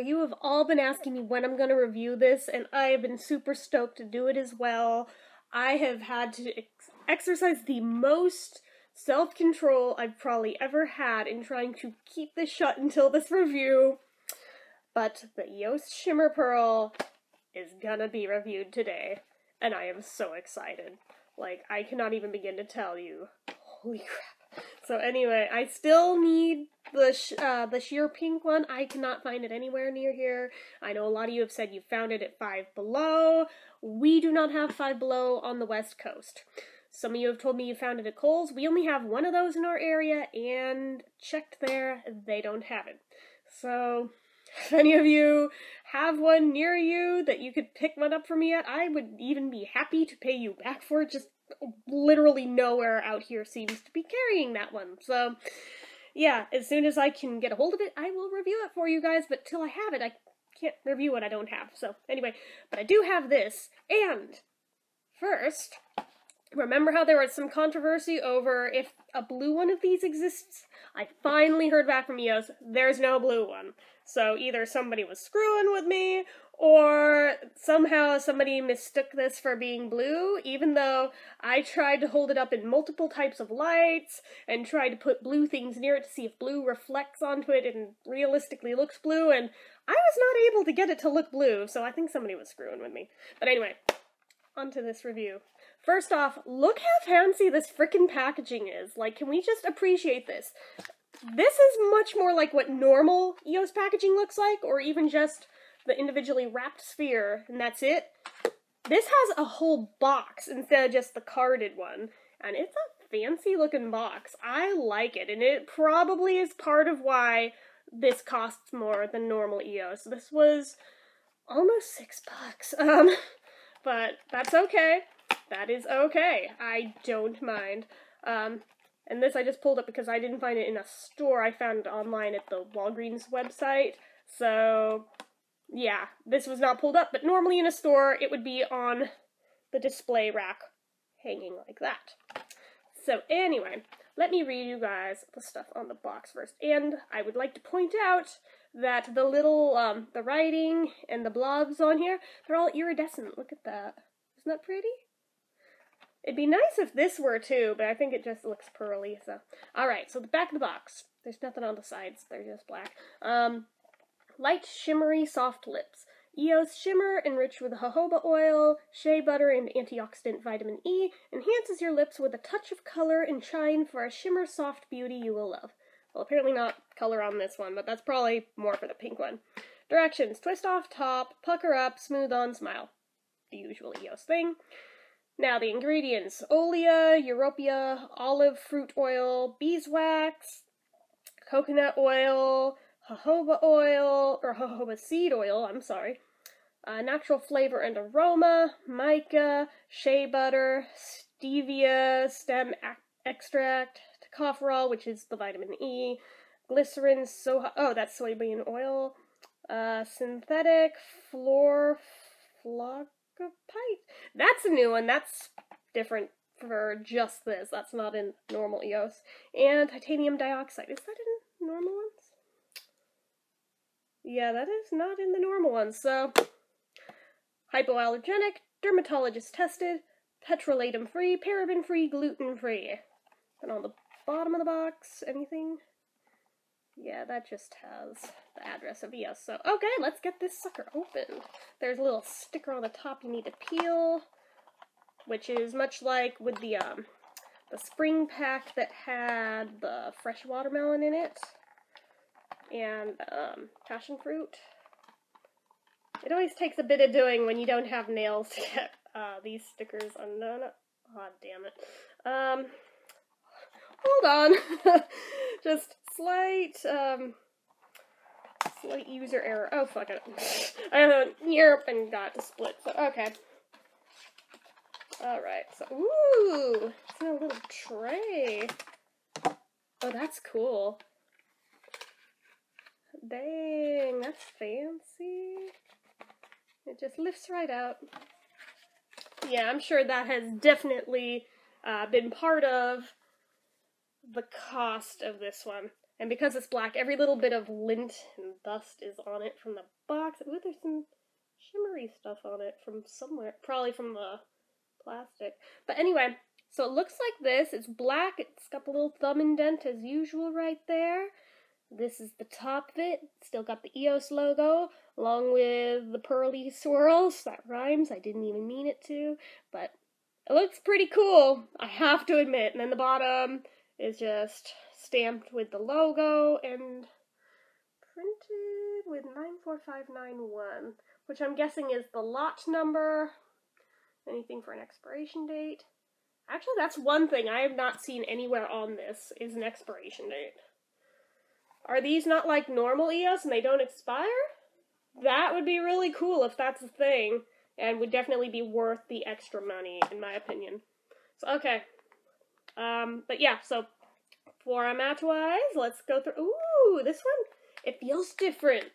you have all been asking me when I'm going to review this, and I have been super stoked to do it as well. I have had to exercise the most self-control I've probably ever had in trying to keep this shut until this review. But the EOS Shimmer Pearl is gonna be reviewed today, and I am so excited. Like, I cannot even begin to tell you. Holy crap. So anyway, I still need the sheer pink one. I cannot find it anywhere near here. I know a lot of you have said you found it at Five Below. We do not have Five Below on the West Coast. Some of you have told me you found it at Kohl's. We only have one of those in our area, and checked there, they don't have it. So, if any of you have one near you that you could pick one up for me at, I would even be happy to pay you back for it. Just literally nowhere out here seems to be carrying that one. So, yeah, as soon as I can get a hold of it, I will review it for you guys, but till I have it, I can't review what I don't have. So, anyway, but I do have this, and first, remember how there was some controversy over if a blue one of these exists? I finally heard back from EOS, there's no blue one. So either somebody was screwing with me, or somehow somebody mistook this for being blue, even though I tried to hold it up in multiple types of lights, and tried to put blue things near it to see if blue reflects onto it and realistically looks blue, and I was not able to get it to look blue, so I think somebody was screwing with me. But anyway, on to this review. First off, look how fancy this frickin' packaging is. Like, can we just appreciate this? This is much more like what normal EOS packaging looks like, or even just the individually wrapped sphere, and that's it. This has a whole box instead of just the carded one, and it's a fancy looking box. I like it, and it probably is part of why this costs more than normal EOS. This was almost $6. But that's okay. That is okay. I don't mind. And this I just pulled up because I didn't find it in a store. I found it online at the Walgreens website. So, yeah, this was not pulled up, but normally in a store it would be on the display rack hanging like that. So anyway, let me read you guys the stuff on the box first. And I would like to point out that the little, the writing and the blobs on here, they're all iridescent. Look at that. Isn't that pretty? It'd be nice if this were too, but I think it just looks pearly, so. Alright, so the back of the box. There's nothing on the sides, they're just black. Light shimmery soft lips. EOS Shimmer, enriched with jojoba oil, shea butter, and antioxidant vitamin E, enhances your lips with a touch of color and shine for a shimmer soft beauty you will love. Well, apparently not color on this one, but that's probably more for the pink one. Directions: twist off top, pucker up, smooth on, smile. The usual EOS thing. Now the ingredients: olea, europea, olive fruit oil, beeswax, coconut oil, jojoba seed oil, natural flavor and aroma, mica, shea butter, stevia stem extract, tocopherol, which is the vitamin E, glycerin, that's soybean oil, synthetic flocopite. That's a new one. That's different for just this. That's not in normal EOS. And titanium dioxide. Is that in normal ones? Yeah, that is not in the normal ones. So, hypoallergenic, dermatologist tested, petrolatum free, paraben free, gluten free. And on the bottom of the box, anything? Yeah, that just has the address of EOS. So, okay, let's get this sucker opened. There's a little sticker on the top you need to peel, which is much like with the spring pack that had the fresh watermelon in it, and passion fruit. It always takes a bit of doing when you don't have nails to get these stickers undone. Oh, damn it. Hold on. Just slight user error. Oh, fuck it. I went yerp and got to split. So, okay. Alright, so, ooh, it's in a little tray. Oh, that's cool. Dang, that's fancy. It just lifts right out. Yeah, I'm sure that has definitely been part of the cost of this one. And because it's black, every little bit of lint and dust is on it from the box. Ooh, there's some shimmery stuff on it from somewhere. Probably from the plastic. But anyway, so it looks like this. It's black. It's got the little thumb indent as usual right there. This is the top of it. Still got the EOS logo, along with the pearly swirls. That rhymes. I didn't even mean it to, but it looks pretty cool, I have to admit. And then the bottom is just stamped with the logo and printed with 94591, which I'm guessing is the lot number. Anything for an expiration date? Actually, that's one thing I have not seen anywhere on this, is an expiration date. Are these not like normal EOS and they don't expire? That would be really cool if that's a thing, and would definitely be worth the extra money, in my opinion. So, okay. But yeah, so format-wise, let's go through. Ooh, this one, it feels different.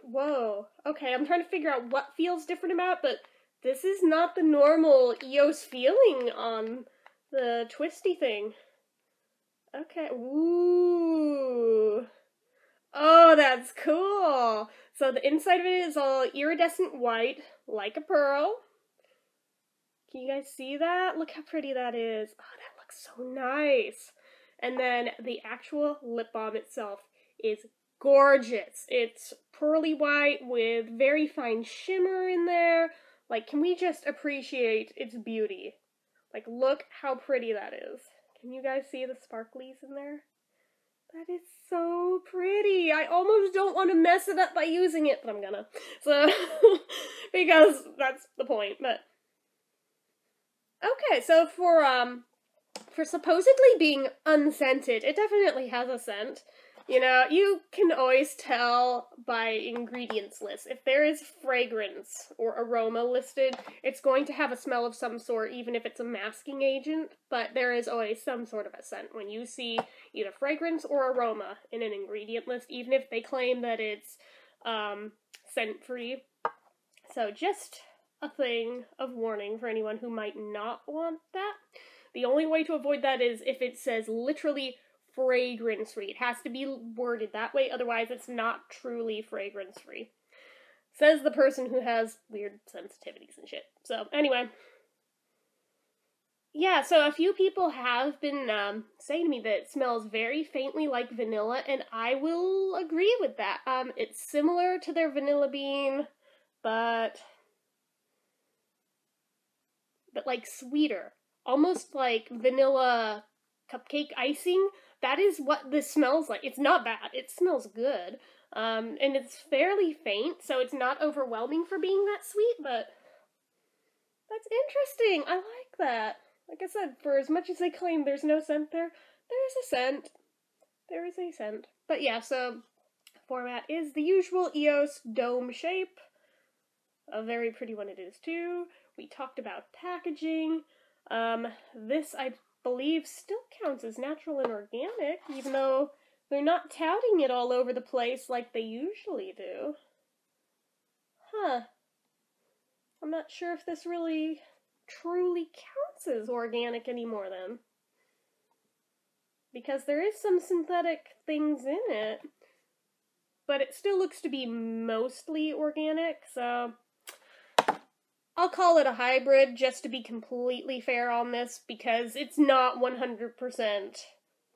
Whoa. Okay, I'm trying to figure out what feels different about it, but this is not the normal EOS feeling on the twisty thing. Okay, ooh. Oh, that's cool. So the inside of it is all iridescent white, like a pearl. Can you guys see that? Look how pretty that is. Oh, that looks so nice. And then the actual lip balm itself is gorgeous. It's pearly white with very fine shimmer in there. Like, can we just appreciate its beauty? Like, look how pretty that is. Can you guys see the sparklies in there? That is so pretty. I almost don't want to mess it up by using it, but I'm gonna. So, because that's the point, but. Okay, so for supposedly being unscented, it definitely has a scent. You know, you can always tell by ingredients list. If there is fragrance or aroma listed, it's going to have a smell of some sort, even if it's a masking agent, but there is always some sort of a scent when you see either fragrance or aroma in an ingredient list, even if they claim that it's scent-free. So just a thing of warning for anyone who might not want that. The only way to avoid that is if it says literally fragrance-free. It has to be worded that way, otherwise it's not truly fragrance-free. Says the person who has weird sensitivities and shit. So, anyway. Yeah, so a few people have been saying to me that it smells very faintly like vanilla, and I will agree with that. It's similar to their vanilla bean, but like sweeter. Almost like vanilla cupcake icing. That is what this smells like. It's not bad. It smells good. And it's fairly faint, so it's not overwhelming for being that sweet, but that's interesting. I like that. Like I said, for as much as they claim there's no scent there, there's a scent. There is a scent. But yeah, so format is the usual EOS dome shape. A very pretty one it is too. We talked about packaging. This, I believe, still counts as natural and organic, even though they're not touting it all over the place like they usually do. Huh. I'm not sure if this really truly counts as organic anymore then. Because there is some synthetic things in it, but it still looks to be mostly organic, so I'll call it a hybrid just to be completely fair on this, because it's not 100%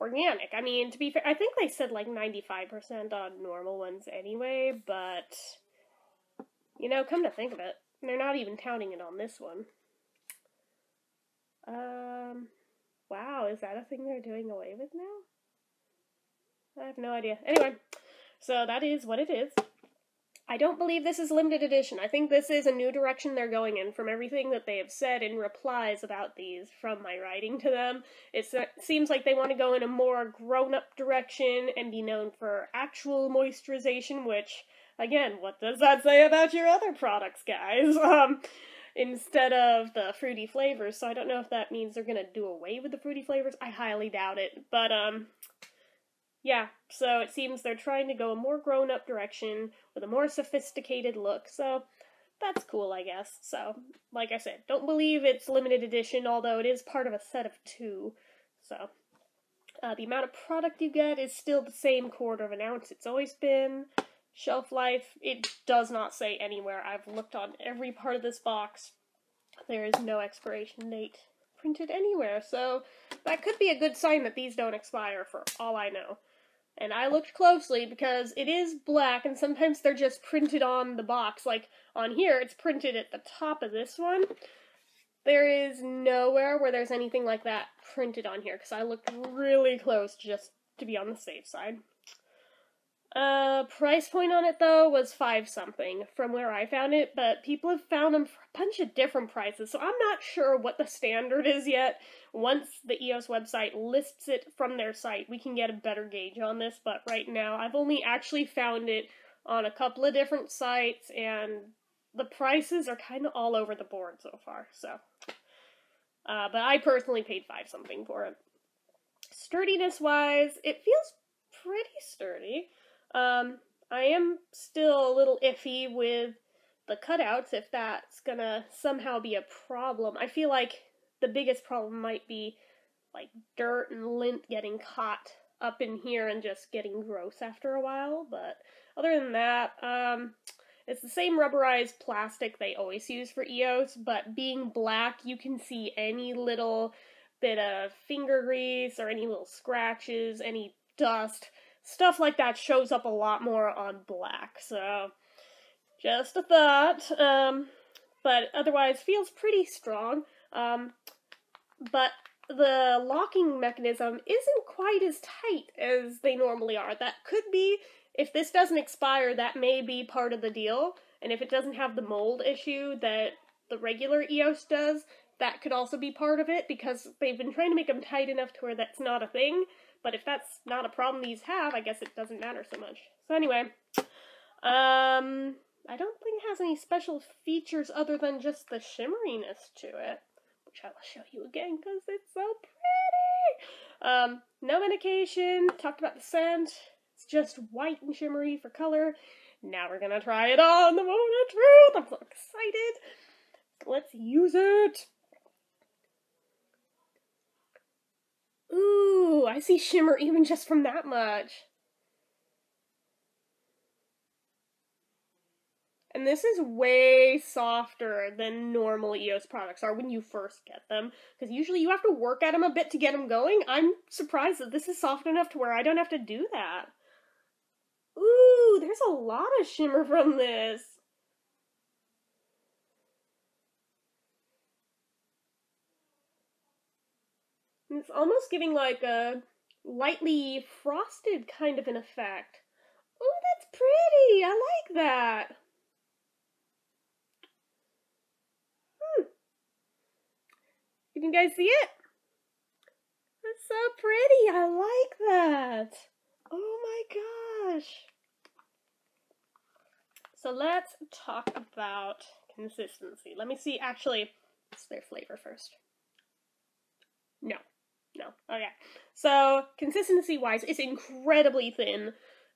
organic. I mean, to be fair, I think they said like 95% on normal ones anyway, but, you know, come to think of it, they're not even counting it on this one. Wow, is that a thing they're doing away with now? I have no idea. Anyway, so that is what it is. I don't believe this is limited edition. I think this is a new direction they're going in from everything that they have said in replies about these from my writing to them. It seems like they want to go in a more grown-up direction and be known for actual moisturization, which, again, what does that say about your other products, guys? Instead of the fruity flavors, so I don't know if that means they're gonna do away with the fruity flavors. I highly doubt it, but, yeah, so it seems they're trying to go a more grown-up direction with a more sophisticated look, so that's cool, I guess. So, like I said, don't believe it's limited edition, although it is part of a set of 2, so The amount of product you get is still the same 1/4 ounce it's always been. Shelf life, it does not say anywhere. I've looked on every part of this box. There is no expiration date printed anywhere, so that could be a good sign that these don't expire for all I know. And I looked closely because it is black, and sometimes they're just printed on the box. Like, on here, it's printed at the top of this one. There is nowhere where there's anything like that printed on here, because I looked really close just to be on the safe side. Price point on it, though, was 5 something from where I found it, but people have found them for a bunch of different prices, so I'm not sure what the standard is yet. Once the EOS website lists it from their site, we can get a better gauge on this, but right now, I've only actually found it on a couple of different sites, and the prices are kind of all over the board so far, so. But I personally paid 5 something for it. Sturdiness-wise, it feels pretty sturdy. I am still a little iffy with the cutouts, if that's gonna somehow be a problem. I feel like the biggest problem might be, like, dirt and lint getting caught up in here and just getting gross after a while, but other than that, it's the same rubberized plastic they always use for EOS, but being black, you can see any little bit of finger grease or any little scratches, any dust. Stuff like that shows up a lot more on black, so just a thought. But otherwise feels pretty strong. But the locking mechanism isn't quite as tight as they normally are. That could be, if this doesn't expire, that may be part of the deal. And if it doesn't have the mold issue that the regular EOS does, that could also be part of it, because they've been trying to make them tight enough to where that's not a thing. But if that's not a problem these have, I guess it doesn't matter so much. So anyway, I don't think it has any special features other than just the shimmeriness to it, which I will show you again because it's so pretty. No medication, talked about the scent, it's just white and shimmery for color. Now we're gonna try it on the moment of truth. I'm so excited. Let's use it. Ooh, I see shimmer even just from that much. And this is way softer than normal EOS products are when you first get them, because usually you have to work at them a bit to get them going. I'm surprised that this is soft enough to where I don't have to do that. Ooh, there's a lot of shimmer from this. It's almost giving like a lightly frosted kind of an effect. Oh, that's pretty! I like that! Can you guys see it? That's so pretty! I like that! Oh my gosh! So let's talk about consistency. Let me see, actually, it's their flavor first. No. Okay. So, consistency-wise, it's incredibly thin,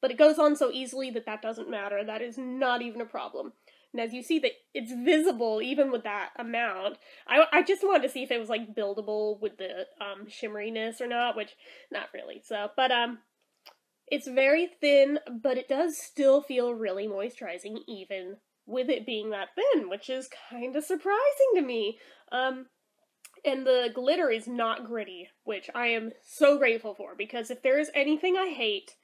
but it goes on so easily that that doesn't matter. That is not even a problem. And as you see, that it's visible even with that amount. I just wanted to see if it was, like, buildable with the shimmeriness or not, which, not really. So, but, it's very thin, but it does still feel really moisturizing even with it being that thin, which is kind of surprising to me. And the glitter is not gritty, which I am so grateful for, because if there is anything I hate,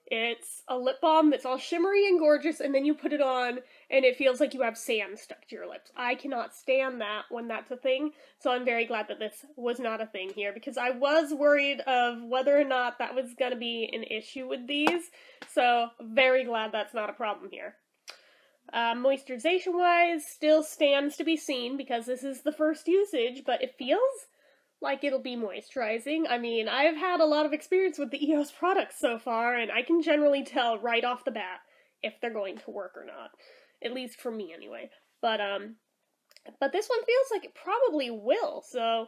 it's a lip balm that's all shimmery and gorgeous, and then you put it on, and it feels like you have sand stuck to your lips. I cannot stand that when that's a thing, so I'm very glad that this was not a thing here, because I was worried of whether or not that was going to be an issue with these, so very glad that's not a problem here. Moisturization-wise, still stands to be seen because this is the first usage, but it feels like it'll be moisturizing. I mean, I've had a lot of experience with the EOS products so far, and I can generally tell right off the bat if they're going to work or not. At least for me, anyway. But this one feels like it probably will, so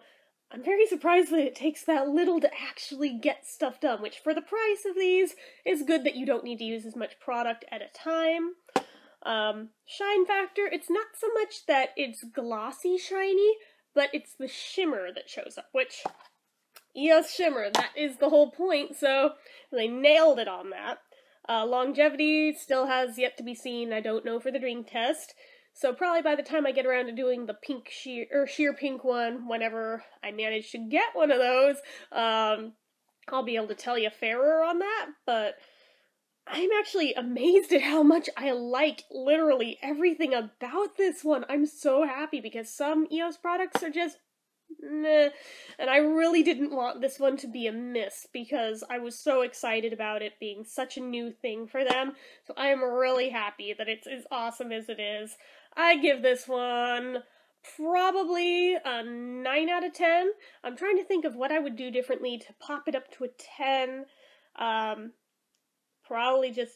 I'm very surprised that it takes that little to actually get stuff done, which for the price of these is good that you don't need to use as much product at a time. Shine factor, it's not so much that it's glossy shiny, but it's the shimmer that shows up, which EOS Shimmer. That is the whole point, so they nailed it on that. Longevity still has yet to be seen. I don't know for the drink test. So probably by the time I get around to doing the pink sheer pink one, whenever I manage to get one of those, I'll be able to tell you fairer on that, but I'm actually amazed at how much I like literally everything about this one. I'm so happy because some EOS products are just meh, and I really didn't want this one to be a miss because I was so excited about it being such a new thing for them. So I am really happy that it's as awesome as it is. I give this one probably a 9 out of 10. I'm trying to think of what I would do differently to pop it up to a 10. Probably just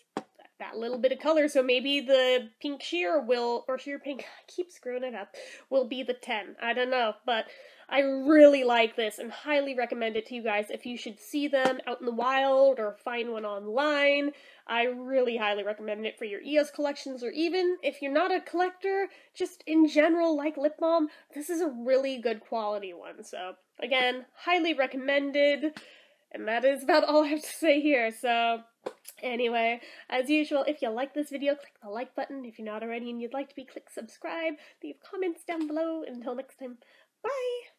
that little bit of color, so maybe the pink sheer will, or sheer pink, I keep screwing it up, will be the 10. I don't know, but I really like this and highly recommend it to you guys if you should see them out in the wild or find one online. I really highly recommend it for your EOS collections, or even if you're not a collector, just in general like lip balm, this is a really good quality one. So again, highly recommended. And that is about all I have to say here, so anyway, as usual, if you like this video, click the like button. If you're not already and you'd like to be, click subscribe. Leave comments down below. Until next time, bye!